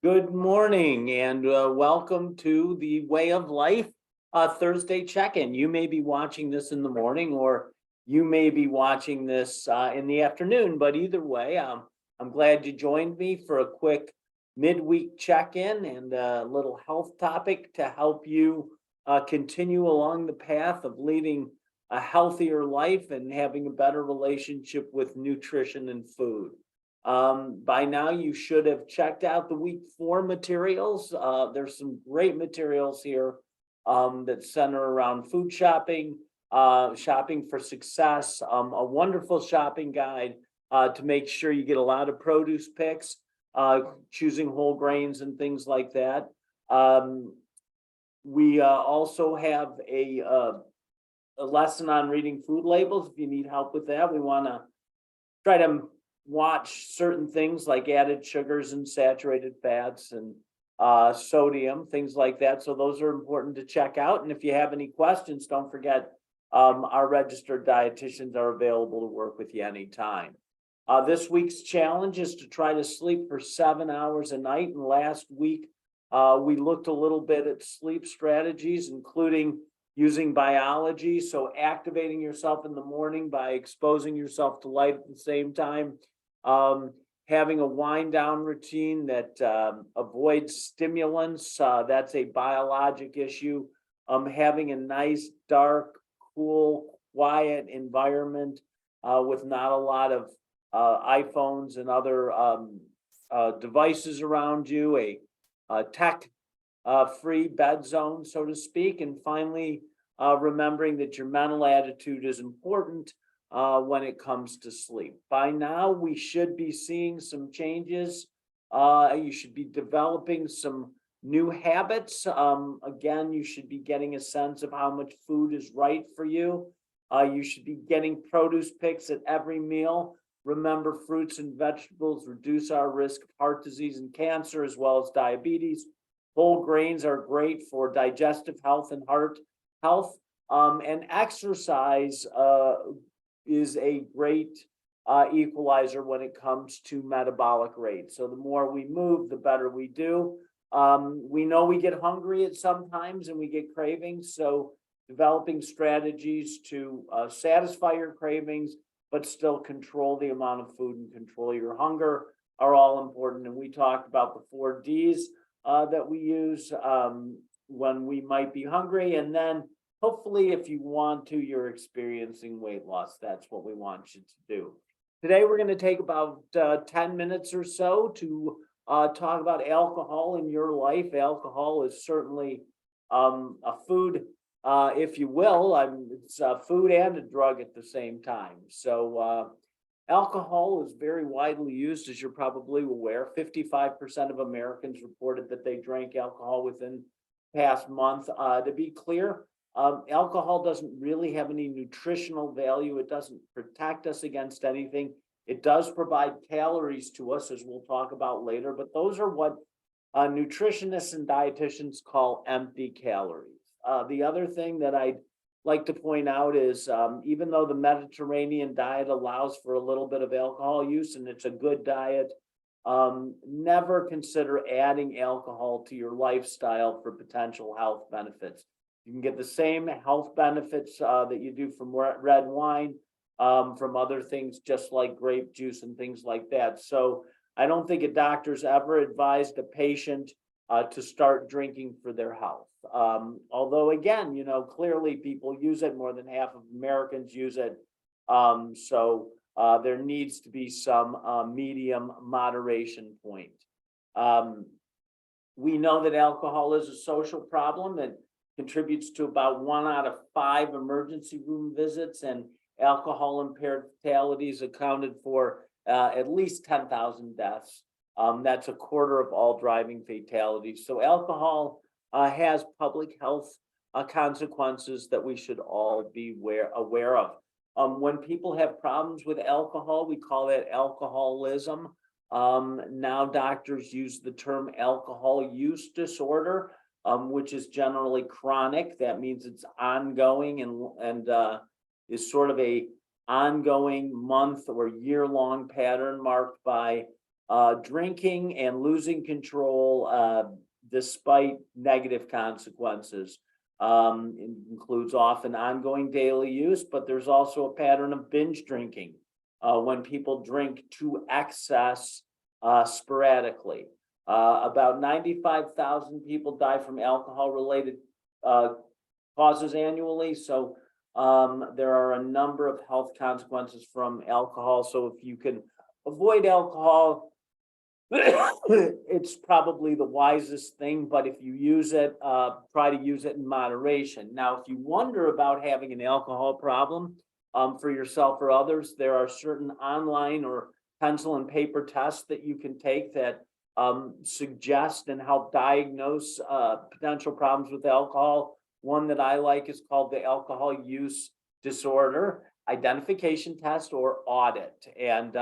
Good morning and welcome to the Way of Life Thursday check-in. You may be watching this in the morning or you may be watching this in the afternoon, but either way, I'm glad you joined me for a quick midweek check-in and a little health topic to help you continue along the path of leading a healthier life and having a better relationship with nutrition and food. By now, you should have checked out the week 4 materials. There's some great materials here that center around food shopping, shopping for success, a wonderful shopping guide to make sure you get a lot of produce picks, choosing whole grains and things like that. We also have a lesson on reading food labels. If you need help with that, we want to try to watch certain things like added sugars and saturated fats and sodium, things like that. So those are important to check out. And if you have any questions, don't forget our registered dietitians are available to work with you anytime. This week's challenge is to try to sleep for 7 hours a night. And last week, we looked a little bit at sleep strategies, including using biology. So activating yourself in the morning by exposing yourself to light at the same time. Having a wind down routine that avoids stimulants, that's a biologic issue. Having a nice, dark, cool, quiet environment with not a lot of iPhones and other devices around you, a tech free bed zone, so to speak. And finally, remembering that your mental attitude is important when it comes to sleep. By now, we should be seeing some changes. You should be developing some new habits. Again, you should be getting a sense of how much food is right for you. You should be getting produce picks at every meal. Remember, fruits and vegetables reduce our risk of heart disease and cancer, as well as diabetes. Whole grains are great for digestive health and heart health. And exercise is a great equalizer when it comes to metabolic rate. So the more we move, the better we do. We know we get hungry at some times and we get cravings. So developing strategies to satisfy your cravings, but still control the amount of food and control your hunger are all important. And we talked about the 4 Ds that we use when we might be hungry. And then hopefully, if you want to, you're experiencing weight loss. That's what we want you to do. Today, we're going to take about 10 minutes or so to talk about alcohol in your life. Alcohol is certainly a food, if you will. It's a food and a drug at the same time. So alcohol is very widely used, as you're probably aware. 55% of Americans reported that they drank alcohol within the past month. To be clear, alcohol doesn't really have any nutritional value. It doesn't protect us against anything. It does provide calories to us, as we'll talk about later, but those are what nutritionists and dietitians call empty calories. The other thing that I'd like to point out is even though the Mediterranean diet allows for a little bit of alcohol use and it's a good diet, never consider adding alcohol to your lifestyle for potential health benefits. You can get the same health benefits that you do from red wine, from other things just like grape juice and things like that. So I don't think a doctor's ever advised a patient to start drinking for their health. Although again, clearly people use it. More than half of Americans use it. So there needs to be some medium moderation point. We know that alcohol is a social problem that contributes to about 1 out of 5 emergency room visits, and alcohol impaired fatalities accounted for at least 10,000 deaths. That's a quarter of all driving fatalities. So alcohol has public health consequences that we should all be aware of. When people have problems with alcohol, we call that alcoholism. Now doctors use the term alcohol use disorder, which is generally chronic. That means it's ongoing and is sort of a ongoing month or year-long pattern marked by drinking and losing control, despite negative consequences. It includes often ongoing daily use, but there's also a pattern of binge drinking when people drink to excess sporadically. About 95,000 people die from alcohol-related causes annually. So there are a number of health consequences from alcohol. So if you can avoid alcohol, it's probably the wisest thing, but if you use it, try to use it in moderation. Now, if you wonder about having an alcohol problem for yourself or others, there are certain online or pencil and paper tests that you can take that suggest and help diagnose potential problems with alcohol. One that I like is called the Alcohol Use Disorder Identification Test, or audit. And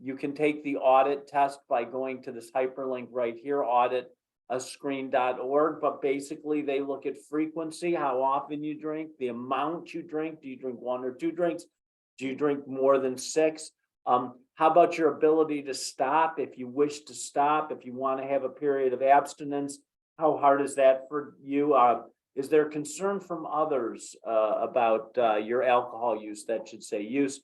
you can take the audit test by going to this hyperlink right here, auditascreen.org. But basically, they look at frequency, how often you drink, the amount you drink. Do you drink 1 or 2 drinks? Do you drink more than 6? How about your ability to stop if you wish to stop, if you want to have a period of abstinence? How hard is that for you? Is there concern from others about your alcohol use? That should say use.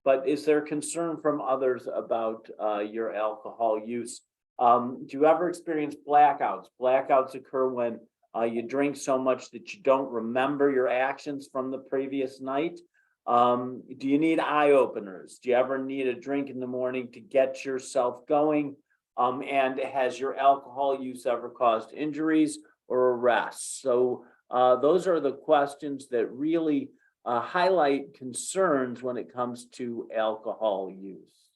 But is there concern from others about your alcohol use? Do you ever experience blackouts? Blackouts occur when you drink so much that you don't remember your actions from the previous night. Do you need eye openers? Do you ever need a drink in the morning to get yourself going? And has your alcohol use ever caused injuries or arrests? So those are the questions that really highlight concerns when it comes to alcohol use.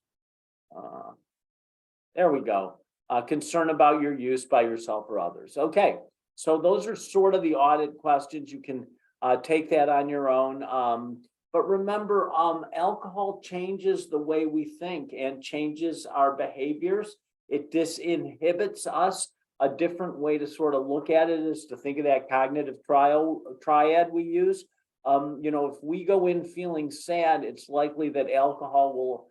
There we go. Concern about your use by yourself or others. Okay, so those are sort of the audit questions. You can take that on your own. But remember, alcohol changes the way we think and changes our behaviors. It disinhibits us. A different way to sort of look at it is to think of that cognitive triad we use. If we go in feeling sad, it's likely that alcohol will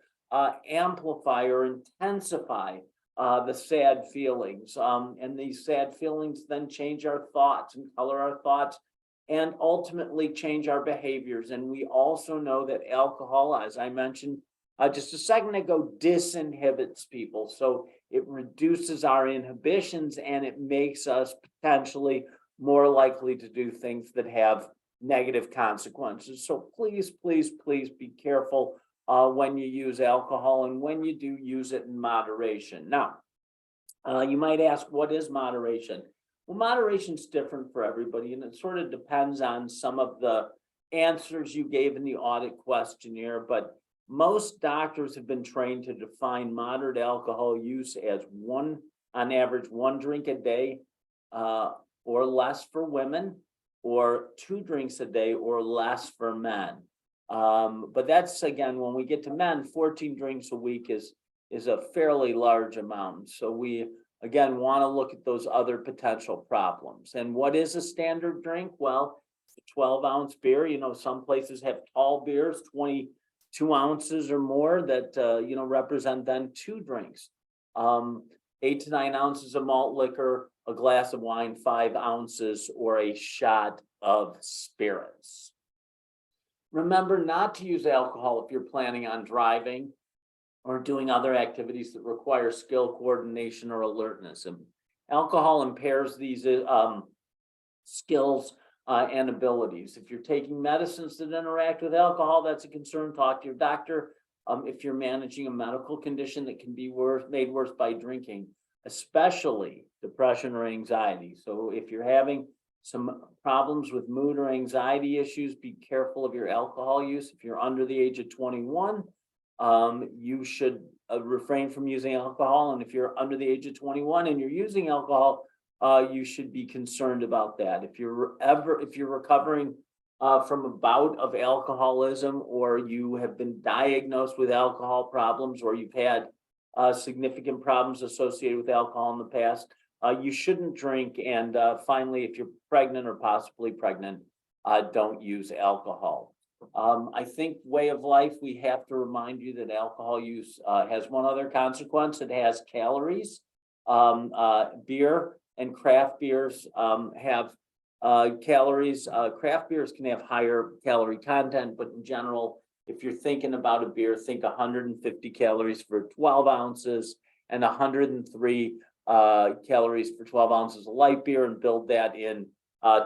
amplify or intensify the sad feelings. And these sad feelings then change our thoughts and color our thoughts and ultimately change our behaviors. And we also know that alcohol, as I mentioned just a second ago, disinhibits people. So it reduces our inhibitions and it makes us potentially more likely to do things that have negative consequences. So please, please, please be careful when you use alcohol, and when you do, use it in moderation. Now, you might ask, what is moderation? Well, moderation is different for everybody, and it sort of depends on some of the answers you gave in the audit questionnaire, but most doctors have been trained to define moderate alcohol use as on average, 1 drink a day or less for women, or 2 drinks a day or less for men. But that's, again, when we get to men, 14 drinks a week is a fairly large amount. So we, again, want to look at those other potential problems. And what is a standard drink? Well, it's a 12-ounce beer. Some places have tall beers, 22 ounces or more that, represent then 2 drinks. 8 to 9 ounces of malt liquor, a glass of wine, 5 ounces, or a shot of spirits. Remember not to use alcohol if you're planning on driving or doing other activities that require skill, coordination, or alertness. And alcohol impairs these skills and abilities. If you're taking medicines that interact with alcohol, that's a concern. Talk to your doctor. If you're managing a medical condition that can be made worse by drinking, especially depression or anxiety. So if you're having some problems with mood or anxiety issues, be careful of your alcohol use. If you're under the age of 21, you should refrain from using alcohol. And if you're under the age of 21 and you're using alcohol, you should be concerned about that. If you're recovering from a bout of alcoholism, or you have been diagnosed with alcohol problems, or you've had significant problems associated with alcohol in the past, you shouldn't drink. And finally, if you're pregnant or possibly pregnant, don't use alcohol. I think way of life, we have to remind you that alcohol use has one other consequence. It has calories. Beer and craft beers have calories. Craft beers can have higher calorie content, but in general, if you're thinking about a beer, think 150 calories for 12 ounces and 103 calories for 12 ounces of light beer, and build that in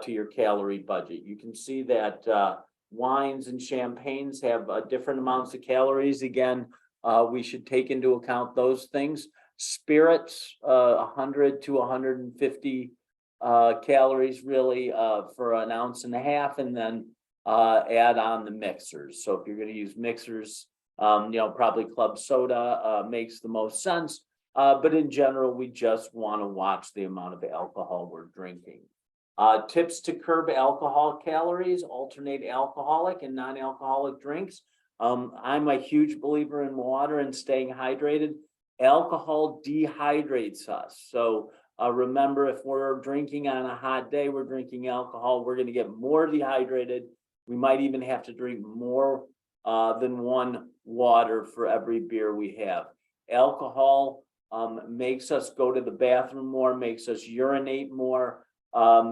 to your calorie budget. You can see that wines and champagnes have different amounts of calories. Again, we should take into account those things. Spirits, 100 to 150 calories really for an ounce and a half, and then add on the mixers. So if you're going to use mixers, probably club soda makes the most sense. But in general, we just want to watch the amount of alcohol we're drinking. Tips to curb alcohol calories: alternate alcoholic and non-alcoholic drinks. I'm a huge believer in water and staying hydrated. Alcohol dehydrates us. So remember, if we're drinking on a hot day, we're drinking alcohol, we're going to get more dehydrated. We might even have to drink more than one water for every beer we have. Alcohol makes us go to the bathroom more, makes us urinate more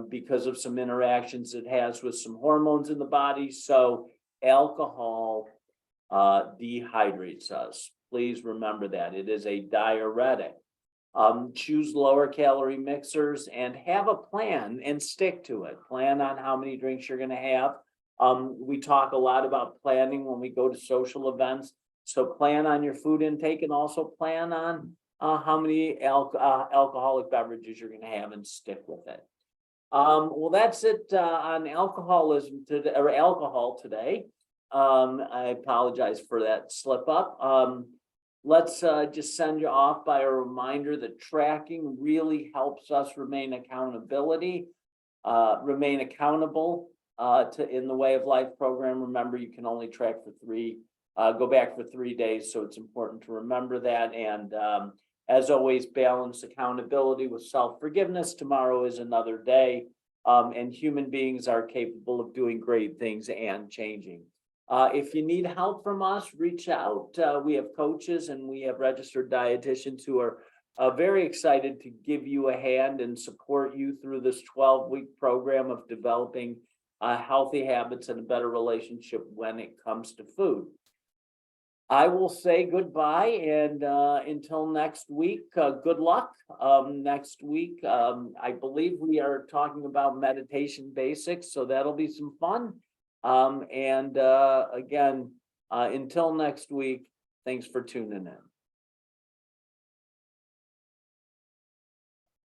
because of some interactions it has with some hormones in the body. So alcohol dehydrates us. Please remember that. It is a diuretic. Choose lower calorie mixers and have a plan and stick to it. Plan on how many drinks you're going to have. We talk a lot about planning when we go to social events. So plan on your food intake, and also plan on how many alcoholic beverages you're going to have, and stick with it. Well, that's it on alcoholism today, or alcohol today. I apologize for that slip up. Let's just send you off by a reminder that tracking really helps us remain accountable to in the Way of Life program. Remember, you can only track for go back for 3 days. So it's important to remember that. And as always, balance accountability with self-forgiveness. Tomorrow is another day, and human beings are capable of doing great things and changing. If you need help from us, reach out. We have coaches and we have registered dietitians who are very excited to give you a hand and support you through this 12-week program of developing healthy habits and a better relationship when it comes to food. I will say goodbye, and until next week, good luck. Next week, I believe we are talking about meditation basics, so that'll be some fun. Again, until next week, thanks for tuning in.